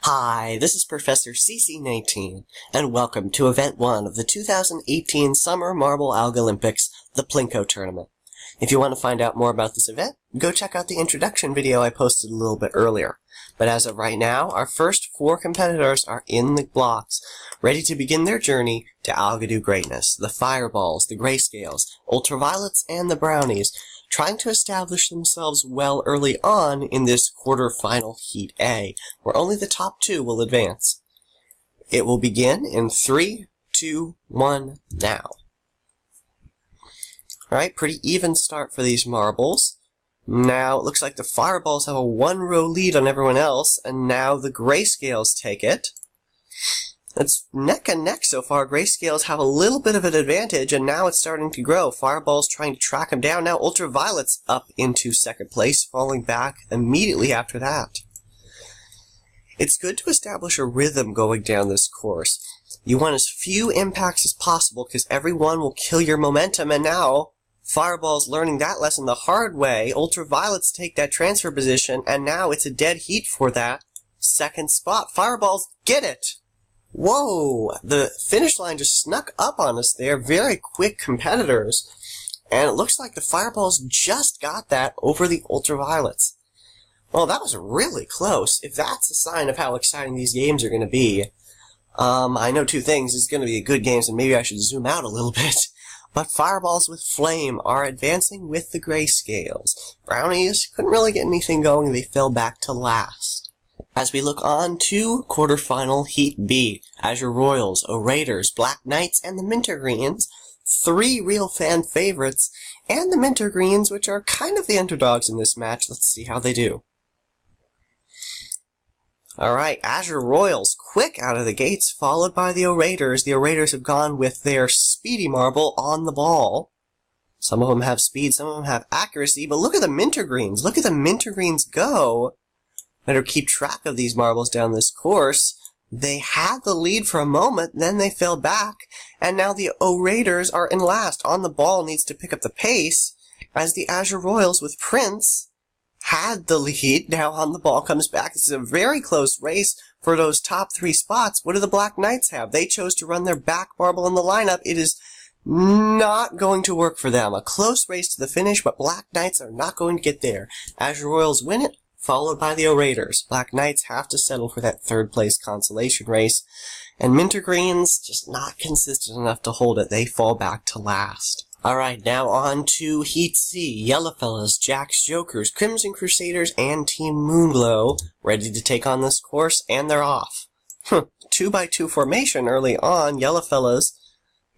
Hi, this is Professor CC19, and welcome to Event 1 of the 2018 Summer Marble Algolympics, the Plinko tournament. If you want to find out more about this event, go check out the introduction video I posted a little bit earlier. But as of right now, our first 4 competitors are in the blocks, ready to begin their journey to Algodo greatness. The Fireballs, the Grayscales, Ultraviolets, and the Brownies, trying to establish themselves well early on in this quarterfinal Heat A, where only the top 2 will advance. It will begin in 3, 2, 1, now. Alright, pretty even start for these marbles. Now, it looks like the Fireballs have a 1-row lead on everyone else, and now the Grayscales take it. It's neck and neck so far. Grayscales have a little bit of an advantage, and now it's starting to grow. Fireball's trying to track him down. Now Ultraviolet's up into second place, falling back immediately after that. It's good to establish a rhythm going down this course. You want as few impacts as possible, because every one will kill your momentum, and now Fireball's learning that lesson the hard way. Ultraviolets take that transfer position, and now it's a dead heat for that second spot. Fireballs get it! Whoa! The finish line just snuck up on us there. Very quick competitors. And it looks like the Fireballs just got that over the Ultraviolets. Well, that was really close. If that's a sign of how exciting these games are going to be, I know 2 things. It's going to be good games, and maybe I should zoom out a little bit. But Fireballs with Flame are advancing with the Grayscales. Brownies couldn't really get anything going. They fell back to last. As we look on to quarterfinal Heat B, Azure Royals, Raiders, Black Knights, and the Minter Greens, 3 real fan favorites, and the Minter Greens, which are kind of the underdogs in this match. Let's see how they do. Alright, Azure Royals, quick out of the gates, followed by the Raiders. The Raiders have gone with their speedy marble on the ball. Some of them have speed, some of them have accuracy, but look at the Minter Greens. Look at the Minter Greens go. Better keep track of these marbles down this course. They had the lead for a moment, then they fell back, and now the Raiders are in last. On the ball needs to pick up the pace, as the Azure Royals with Prince had the lead. Now on the ball comes back. This is a very close race for those top 3 spots. What do the Black Knights have? They chose to run their back marble in the lineup. It is not going to work for them. A close race to the finish, but Black Knights are not going to get there. Azure Royals win it, followed by the Raiders. Black Knights have to settle for that 3rd place consolation race, and Minter Greens just not consistent enough to hold it. They fall back to last. Alright, now on to Heat C. Yellowfellas, Jacks Jokers, Crimson Crusaders, and Team Moonglow ready to take on this course, and they're off. 2x2 formation early on. Yellowfellas,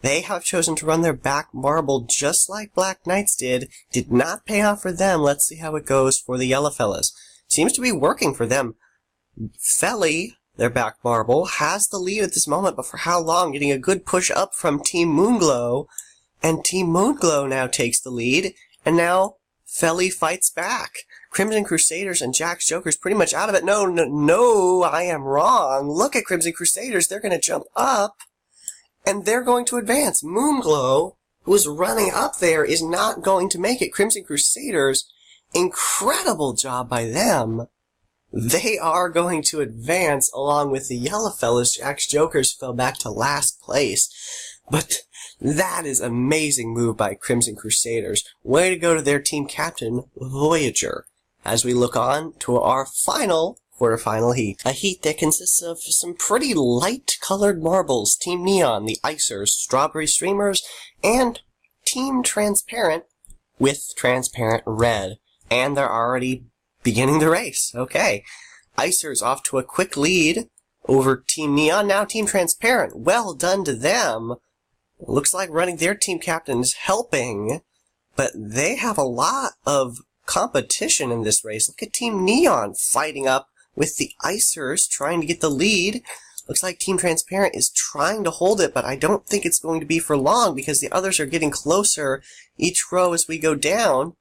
they have chosen to run their back marble just like Black Knights did. Did not pay off for them. Let's see how it goes for the Yellowfellas. Seems to be working for them. Felly, their back marble, has the lead at this moment, but for how long? Getting a good push up from Team Moonglow, and Team Moonglow now takes the lead, and now Felly fights back. Crimson Crusaders and Jack's Jokers pretty much out of it. No, I am wrong. Look at Crimson Crusaders. They're going to jump up, and they're going to advance. Moonglow, who is running up there, is not going to make it. Crimson Crusaders, incredible job by them. They are going to advance along with the Yellowfellas. Jack's Jokers fell back to last place. But that is amazing move by Crimson Crusaders. Way to go to their team captain, Voyager. As we look on to our final quarterfinal heat. A heat that consists of some pretty light-colored marbles. Team Neon, the Icers, Strawberry Streamers, and Team Transparent with Transparent Red. And they're already beginning the race. Okay. Icers off to a quick lead over Team Neon. Now Team Transparent. Well done to them. Looks like running their team captain is helping, but they have a lot of competition in this race. Look at Team Neon fighting up with the Icers, trying to get the lead. Looks like Team Transparent is trying to hold it, but I don't think it's going to be for long because the others are getting closer each row as we go down.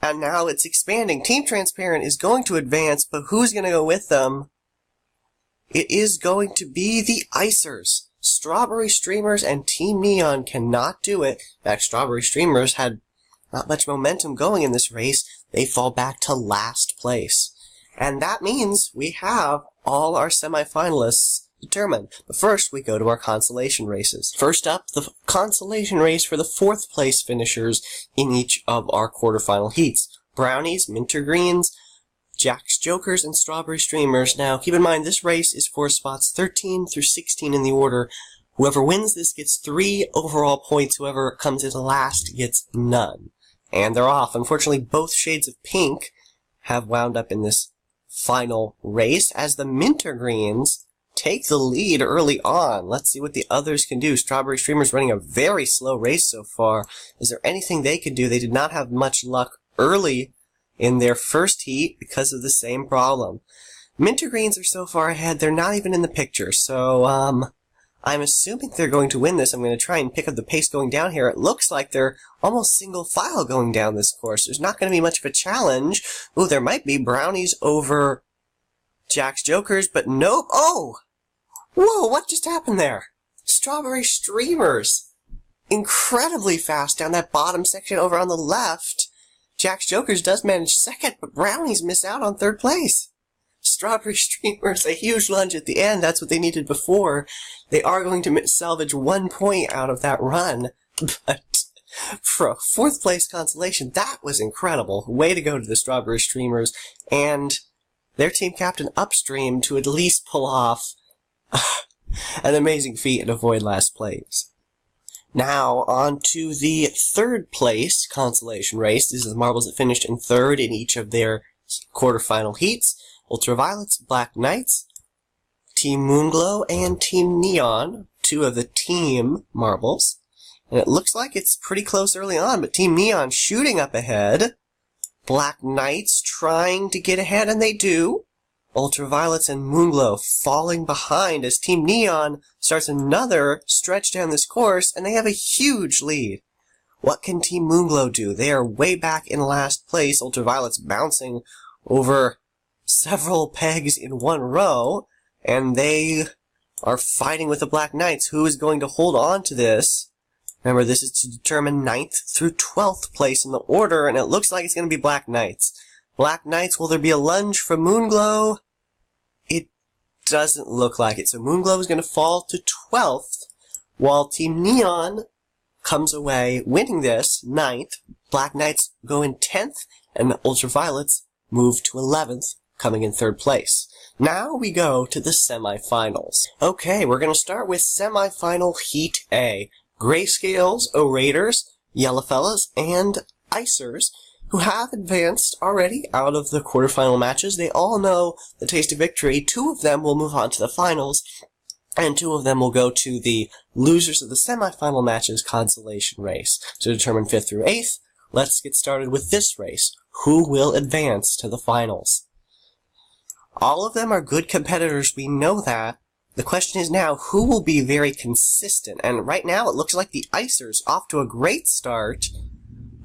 And now it's expanding. Team Transparent is going to advance, but who's going to go with them? It is going to be the Icers. Strawberry Streamers and Team Neon cannot do it. In fact, Strawberry Streamers had not much momentum going in this race. They fall back to last place. And that means we have all our semifinalists determined. But first, we go to our consolation races. First up, the consolation race for the 4th place finishers in each of our quarterfinal heats. Brownies, Minter Greens, Jack's Jokers, and Strawberry Streamers. Now, keep in mind, this race is for spots 13 through 16 in the order. Whoever wins this gets 3 overall points. Whoever comes in last gets none. And they're off. Unfortunately, both shades of pink have wound up in this final race as the Minter Greens take the lead early on. Let's see what the others can do. Strawberry Streamers running a very slow race so far. Is there anything they can do? They did not have much luck early in their first heat because of the same problem. Minter Greens are so far ahead, they're not even in the picture. So, I'm assuming they're going to win this. I'm going to try and pick up the pace going down here. It looks like they're almost single file going down this course. There's not going to be much of a challenge. Ooh, there might be Brownies over Jack's Jokers, but nope. Oh! Whoa, what just happened there? Strawberry Streamers. Incredibly fast down that bottom section over on the left. Jack's Jokers does manage second, but Brownies miss out on 3rd place. Strawberry Streamers, a huge lunge at the end. That's what they needed before. They are going to salvage 1 point out of that run. But for a 4th place consolation, that was incredible. Way to go to the Strawberry Streamers and their team captain Upstream to at least pull off an amazing feat and avoid last place. Now, on to the 3rd place consolation race. These are the marbles that finished in 3rd in each of their quarterfinal heats. Ultraviolets, Black Knights, Team Moonglow, and Team Neon, 2 of the team marbles. And it looks like it's pretty close early on, but Team Neon shooting up ahead. Black Knights trying to get ahead, and they do. Ultraviolets and Moonglow falling behind as Team Neon starts another stretch down this course, and they have a huge lead. What can Team Moonglow do? They are way back in last place. Ultraviolet's bouncing over several pegs in one row, and they are fighting with the Black Knights. Who is going to hold on to this? Remember, this is to determine 9th through 12th place in the order, and it looks like it's going to be Black Knights. Black Knights, will there be a lunge from Moonglow? It doesn't look like it. So Moonglow is going to fall to 12th, while Team Neon comes away winning this 9th. Black Knights go in 10th, and the Ultraviolets move to 11th, coming in 3rd place. Now we go to the semifinals. Okay, we're going to start with semifinal Heat A. Grayscales, O-Raiders, Yellowfellas, and Icers, who have advanced already out of the quarterfinal matches. They all know the taste of victory. 2 of them will move on to the finals, and 2 of them will go to the losers of the semifinal matches consolation race to determine 5th through 8th. Let's get started with this race. Who will advance to the finals? All of them are good competitors, we know that. The question is now, who will be very consistent? And right now, it looks like the Icers off to a great start.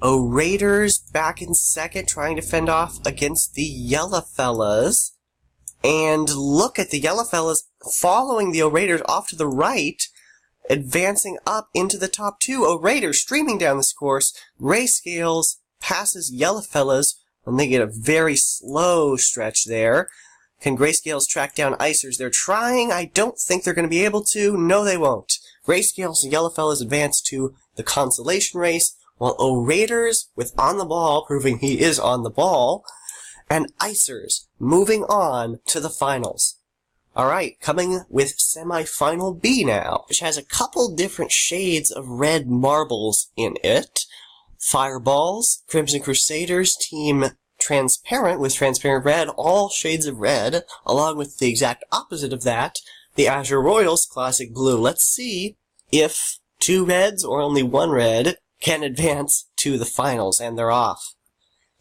O-Raiders back in 2nd, trying to fend off against the Yellowfellas. And look at the Yellowfellas following the O-Raiders off to the right, advancing up into the top 2. O-Raiders streaming down this course. Grayscales passes Yellowfellas when they get a very slow stretch there. Can Grayscales track down Icers? They're trying. I don't think they're going to be able to. No, they won't. Grayscales and Yellowfellas advance to the consolation race, while O-Raiders, with On the Ball, proving he is on the ball, and Icers moving on to the finals. Alright, coming with semifinal B now, which has a couple different shades of red marbles in it. Fireballs, Crimson Crusaders, Team Transparent with Transparent Red, all shades of red, along with the exact opposite of that, the Azure Royals, Classic Blue. Let's see if 2 reds or only 1 red can advance to the finals, and they're off.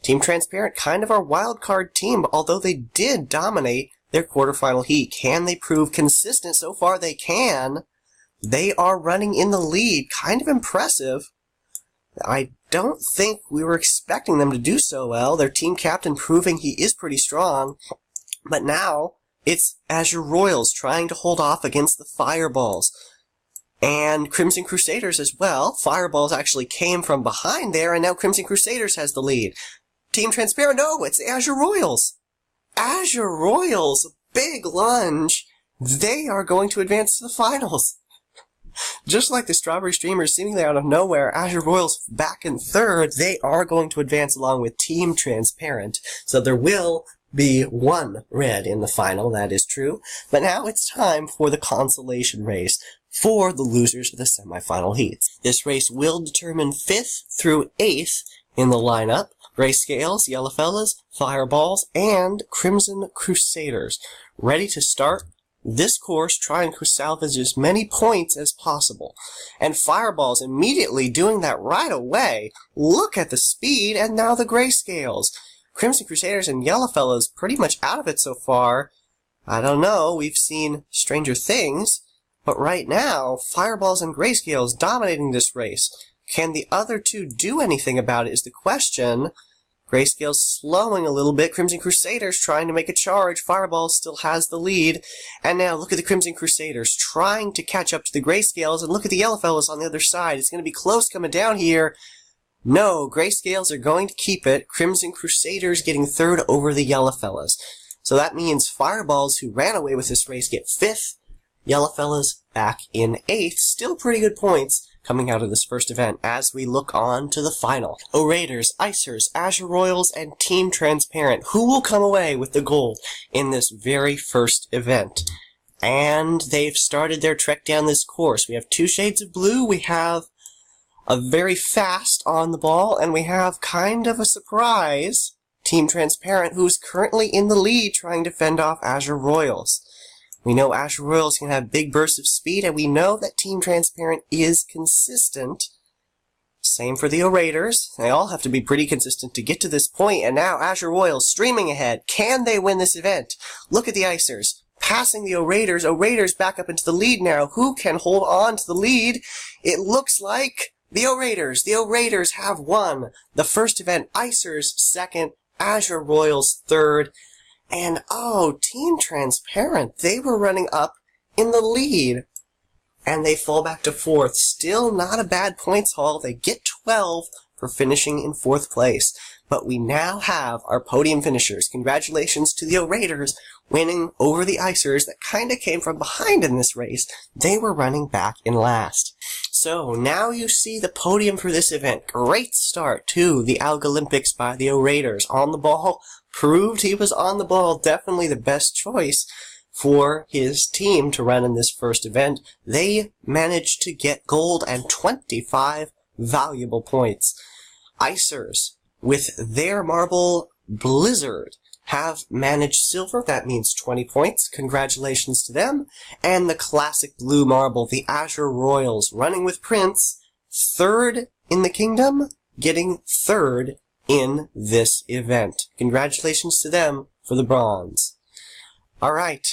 Team Transparent, kind of our wild card team, although they did dominate their quarterfinal heat. Can they prove consistent? So far they can. They are running in the lead. Kind of impressive. I don't think we were expecting them to do so well. Their team captain proving he is pretty strong. But now, it's Azure Royals trying to hold off against the Fireballs. And Crimson Crusaders as well. Fireballs actually came from behind there, and now Crimson Crusaders has the lead. Team Transparent, no, it's Azure Royals. Azure Royals big lunge. They are going to advance to the finals. Just like the Strawberry Streamers seemingly out of nowhere, Azure Royals back in third, they are going to advance along with Team Transparent. So there will be one red in the final, that is true. But now it's time for the consolation race for the losers of the semifinal heats. This race will determine 5th through 8th in the lineup. Grayscales, Yellow Fellas, Fireballs, and Crimson Crusaders. Ready to start this course, trying to salvage as many points as possible. And Fireball's immediately doing that right away. Look at the speed, and now the Grayscales. Crimson Crusaders and Yellow Fellas pretty much out of it so far. I don't know, we've seen stranger things, but right now, Fireballs and Grayscales dominating this race. Can the other two do anything about it is the question. Grayscale's slowing a little bit. Crimson Crusaders trying to make a charge. Fireball still has the lead. And now look at the Crimson Crusaders trying to catch up to the Grayscales. And look at the Yellow Fellas on the other side. It's going to be close coming down here. No, Grayscales are going to keep it. Crimson Crusaders getting third over the Yellow Fellas. So that means Fireballs, who ran away with this race, get 5th. Yellow Fellas back in 8th. Still pretty good points coming out of this first event as we look on to the final. Raiders, Icers, Azure Royals, and Team Transparent. Who will come away with the gold in this very first event? And they've started their trek down this course. We have 2 shades of blue, we have a very fast on the ball, and we have kind of a surprise, Team Transparent, who's currently in the lead trying to fend off Azure Royals. We know Azure Royals can have big bursts of speed, and we know that Team Transparent is consistent. Same for the Raiders. They all have to be pretty consistent to get to this point, and now Azure Royals streaming ahead. Can they win this event? Look at the Icers passing the Raiders. Raiders back up into the lead now. Who can hold on to the lead? It looks like the Raiders. The Raiders have won the first event. Icers second, Azure Royals third. And, Team Transparent, they were running up in the lead. And they fall back to 4th. Still not a bad points haul. They get 12 for finishing in 4th place. But we now have our podium finishers. Congratulations to the Raiders winning over the Icers that kind of came from behind in this race. They were running back in last. So now you see the podium for this event. Great start to the Algolympics by the Raiders. On the ball, proved he was on the ball. Definitely the best choice for his team to run in this first event. They managed to get gold and 25 valuable points. Icers, with their Marble Blizzard, have managed silver. That means 20 points. Congratulations to them. And the classic blue marble, the Azure Royals, running with Prince, 3rd in the kingdom, getting 3rd in this event. Congratulations to them for the bronze. Alright,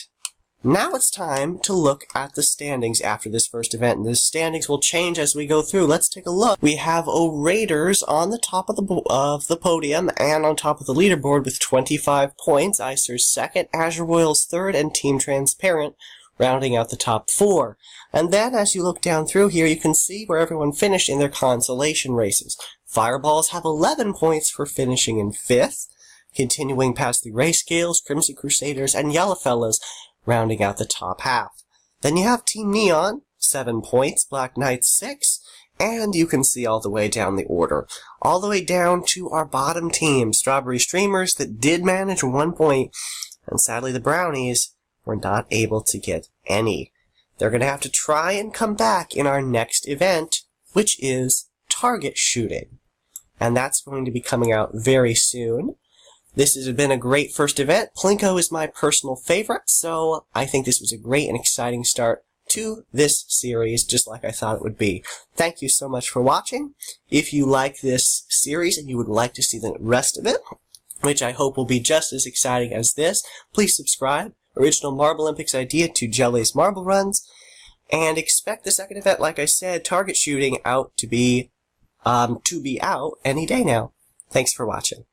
now it's time to look at the standings after this first event. And the standings will change as we go through. Let's take a look. We have Raiders on the top of the podium and on top of the leaderboard with 25 points. Icers second, Azure Royals third, and Team Transparent rounding out the top 4. And then as you look down through here, you can see where everyone finished in their consolation races. Fireballs have 11 points for finishing in 5th, continuing past the Grayscales, Crimson Crusaders, and Yellow Fellas, rounding out the top half. Then you have Team Neon, 7 points, Black Knights 6, and you can see all the way down the order. All the way down to our bottom team, Strawberry Streamers, that did manage 1 point, and sadly the Brownies were not able to get any. They're going to have to try and come back in our next event, which is target shooting. And that's going to be coming out very soon. This has been a great first event. Plinko is my personal favorite, so I think this was a great and exciting start to this series, just like I thought it would be. Thank you so much for watching. If you like this series and you would like to see the rest of it, which I hope will be just as exciting as this, please subscribe. Original Marble Olympics idea to Jelly's Marble Runs, and expect the second event, like I said, target shooting, out to be out any day now. Thanks for watching.